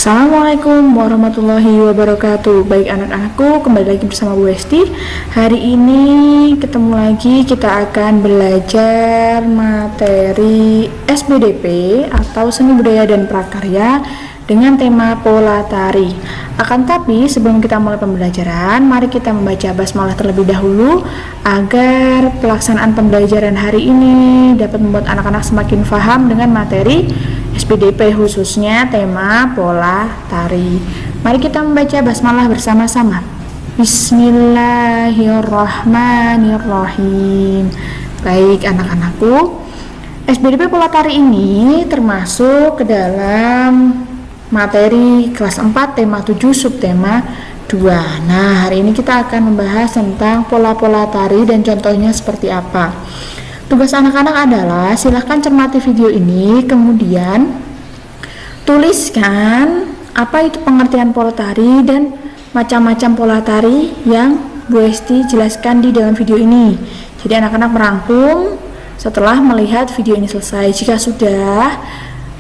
Assalamualaikum warahmatullahi wabarakatuh. Baik anak-anakku, kembali lagi bersama Bu Esti. Hari ini ketemu lagi, kita akan belajar materi SBDP atau Seni Budaya dan Prakarya dengan tema pola tari. Akan tapi sebelum kita mulai pembelajaran, mari kita membaca basmalah terlebih dahulu agar pelaksanaan pembelajaran hari ini dapat membuat anak-anak semakin paham dengan materi SBDP, khususnya tema pola tari. Mari kita membaca basmalah bersama-sama. Bismillahirrahmanirrahim. Baik anak-anakku, SBDP pola tari ini termasuk ke dalam materi kelas 4 tema 7 subtema 2. Nah, hari ini kita akan membahas tentang pola-pola tari dan contohnya seperti apa. Tugas anak-anak adalah silahkan cermati video ini, kemudian tuliskan apa itu pengertian pola tari dan macam-macam pola tari yang Bu Esti jelaskan di dalam video ini. Jadi anak-anak merangkum setelah melihat video ini selesai. Jika sudah,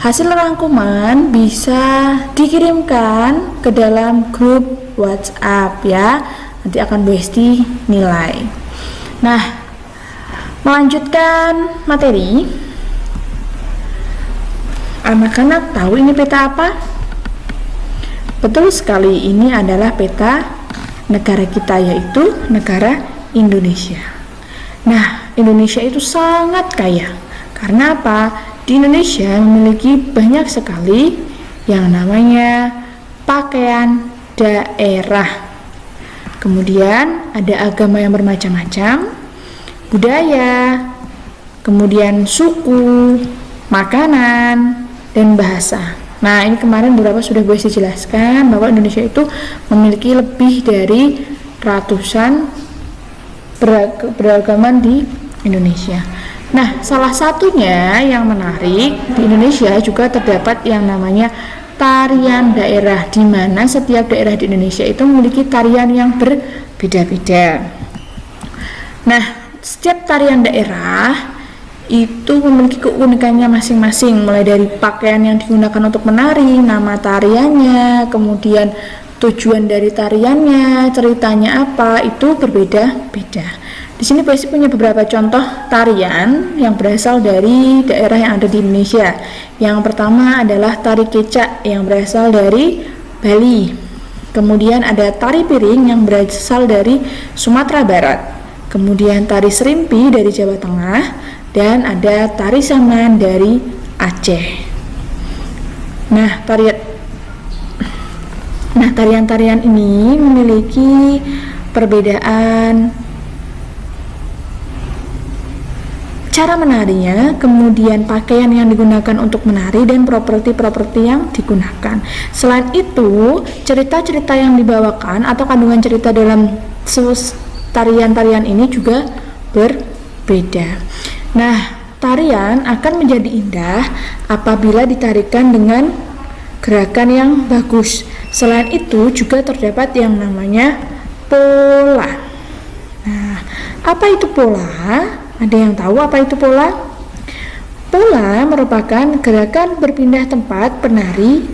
hasil rangkuman bisa dikirimkan ke dalam grup WhatsApp ya. Nanti akan Bu Esti nilai. Nah, melanjutkan materi, anak-anak tahu ini peta apa? Betul sekali, ini adalah peta negara kita, yaitu negara Indonesia. Nah, Indonesia itu sangat kaya. Karena apa? Di Indonesia memiliki banyak sekali yang namanya pakaian daerah. Kemudian ada agama yang bermacam-macam, budaya, kemudian suku, makanan, dan bahasa. Nah, ini kemarin beberapa sudah gue jelaskan bahwa Indonesia itu memiliki lebih dari ratusan beragaman di Indonesia. Nah, salah satunya yang menarik, di Indonesia juga terdapat yang namanya tarian daerah, di mana setiap daerah di Indonesia itu memiliki tarian yang berbeda-beda. Nah, setiap tarian daerah itu memiliki keunikannya masing-masing, mulai dari pakaian yang digunakan untuk menari, nama tariannya, kemudian tujuan dari tariannya, ceritanya apa, itu berbeda-beda. Di sini Bu Esti punya beberapa contoh tarian yang berasal dari daerah yang ada di Indonesia. Yang pertama adalah tari kecak yang berasal dari Bali. Kemudian ada tari piring yang berasal dari Sumatera Barat. Kemudian tari serimpi dari Jawa Tengah, dan ada tari saman dari Aceh. Nah, tarian-tarian ini memiliki perbedaan cara menarinya, kemudian pakaian yang digunakan untuk menari, dan properti-properti yang digunakan. Selain itu, cerita-cerita yang dibawakan atau kandungan cerita dalam tarian-tarian ini juga berbeda. Nah, tarian akan menjadi indah apabila ditarikan dengan gerakan yang bagus. Selain itu juga terdapat yang namanya pola. Nah, apa itu pola? Ada yang tahu apa itu pola? Pola merupakan gerakan berpindah tempat penari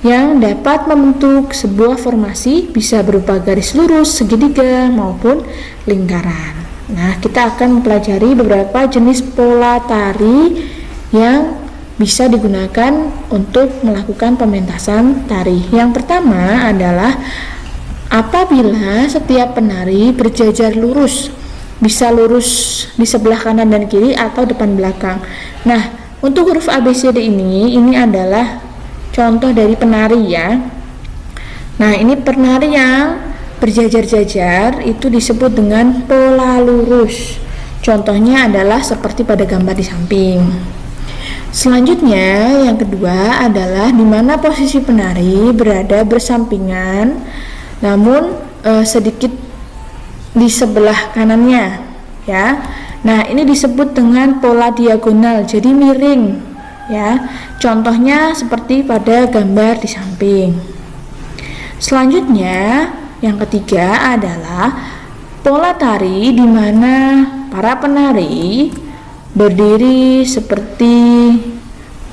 yang dapat membentuk sebuah formasi, bisa berupa garis lurus, segitiga, maupun lingkaran. Nah, kita akan mempelajari beberapa jenis pola tari yang bisa digunakan untuk melakukan pementasan tari. Yang pertama adalah apabila setiap penari berjajar lurus, bisa lurus di sebelah kanan dan kiri atau depan belakang. Nah, untuk huruf ABCD ini adalah contoh dari penari ya. Nah, ini penari yang berjajar-jajar itu disebut dengan pola lurus. Contohnya adalah seperti pada gambar di samping. Selanjutnya, yang kedua adalah di mana posisi penari berada bersampingan, namun sedikit di sebelah kanannya, ya. Nah, ini disebut dengan pola diagonal, jadi miring, ya. Contohnya seperti pada gambar di samping. Selanjutnya, yang ketiga adalah pola tari di mana para penari berdiri seperti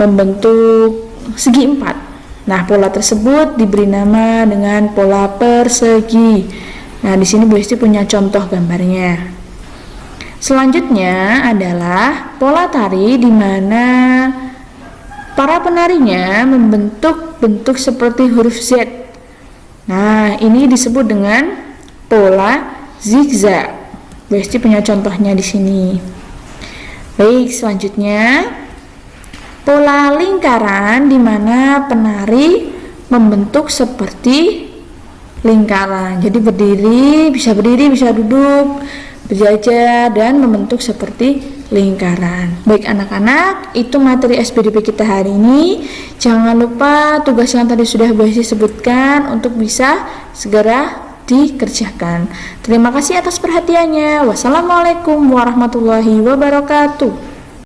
membentuk segi empat. Nah, pola tersebut diberi nama dengan pola persegi. Nah, di sini Bu Hesti punya contoh gambarnya. Selanjutnya adalah pola tari di mana para penarinya membentuk bentuk seperti huruf Z. Nah, ini disebut dengan pola zigzag. Bu Hesti punya contohnya di sini. Baik, selanjutnya pola lingkaran di mana penari membentuk seperti lingkaran. Jadi bisa duduk, berjajar dan membentuk seperti lingkaran. Baik anak-anak, itu materi SPDP kita hari ini. Jangan lupa tugas yang tadi sudah Bu Hesti sebutkan untuk bisa segera dikerjakan. Terima kasih atas perhatiannya. Wassalamualaikum warahmatullahi wabarakatuh.